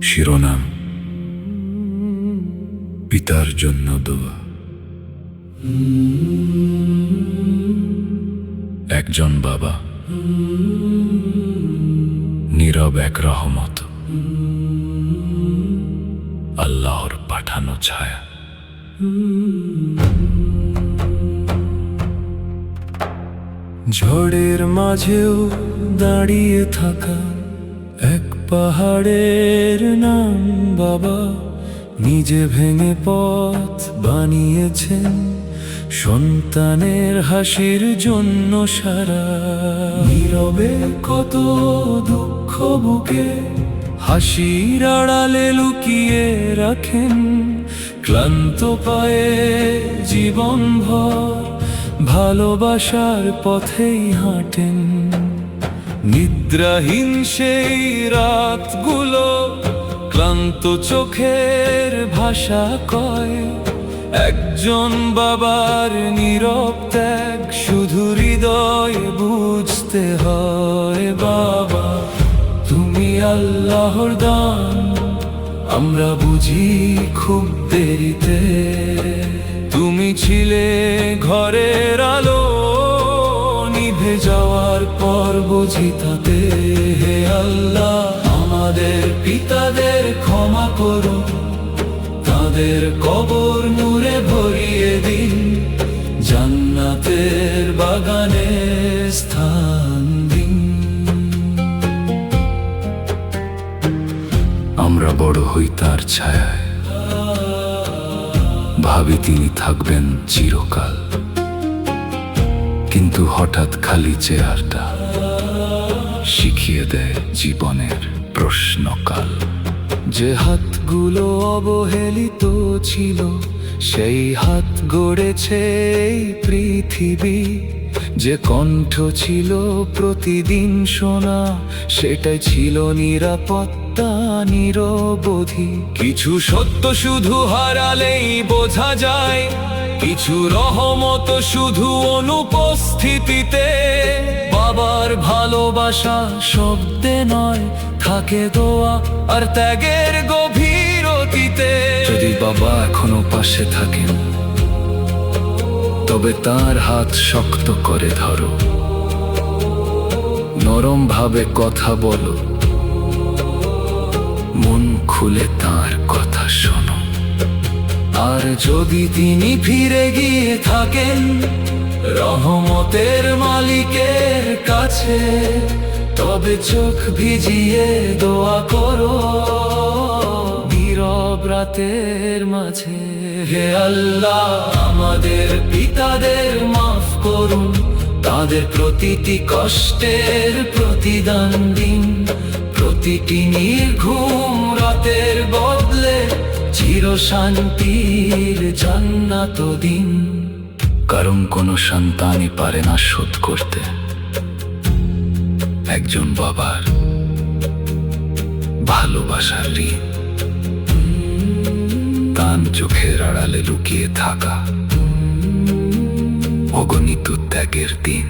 শিরোনাম: পিতার জন্য দোয়া। একজন বাবা, নীরব এক রহমত, আল্লাহর পাঠানো ছায়া। ঝড়ের মাঝেও দাঁড়িয়ে থাকা এক পাহাড়ের নাম বাবা। নিজে ভেঙে পথ বানিয়েছেন সন্তানের হাসির জন্য সারা। নীরবে কত দুঃখ বুকে হাসির আড়ালে লুকিয়ে রাখেন। ক্লান্ত পায়ে জীবনভর ভালোবাসার পথেই হাঁটেন। নিদ্রাহীন সেই রাতগুলো ক্লান্ত চোখের ভাষা কয়, একজন বাবার নীরব ত্যাগ শুধু হৃদয়ে বুঝতে হয়। বাবা, তুমি আল্লাহর দান, আমরা বুঝি খুব দেরিতে। তুমি ছিলে ঘরের আলো, নিভে যাওয়ার পর বুঝি তাতে। হে আল্লাহ, আমাদের পিতাদের ক্ষমা করো, তাদের কবর নূরে ভরিয়ে দিন, জান্নাতের বাগানে স্থান দিন। আমরা বড় হই তার ছায়ায়, ভাবি তিনি থাকবেন চিরকাল। কিন্তু হঠাৎ খালি চেয়ারটা শিখিয়ে দেয় জীবনের প্রশ্নকাল। যে হাতগুলো অবহেলিত ছিল, সেই হাত গড়েছে এই পৃথিবী। যে কণ্ঠ ছিল প্রতিদিন শোনা, সেটাই ছিল নিরাপত্তা নিরবধি। কিছু সত্য শুধু হারালেই বোঝা যায়, কিছু রহমত শুধু অনুপস্থিতিতে। বাবার ভালোবাসা শব্দে নয়, থাকে দোয়া আর ত্যাগের গভীরতিতে। যদি বাবা এখনো পাশে থাকেন, তবে তার হাত শক্ত করে ধরো, নরম ভাবে কথা বলো, মন খুলে তার কথা শোনো। আর যদি তিনি ফিরে গিয়ে থাকেন রহমতের মালিকের কাছে, তবে চোখ ভিজিয়ে দোয়া করো নীরব রাতের মাঝে। হে আল্লাহ, আমাদের পিতাদের মাফ করুন, তাদের প্রতিটি কষ্টের প্রতিদান দিন। প্রতিটি নির্ঘুম রাতের বদলে চির শান্তির জান্নাত দিন। কারণ কোনো সন্তানই পারে না শোধ করতে একজন বাবার ভালোবাসার ঋণ। তার চোখের আড়ালে লুকিয়ে থাকা অগণিত ত্যাগের দিন।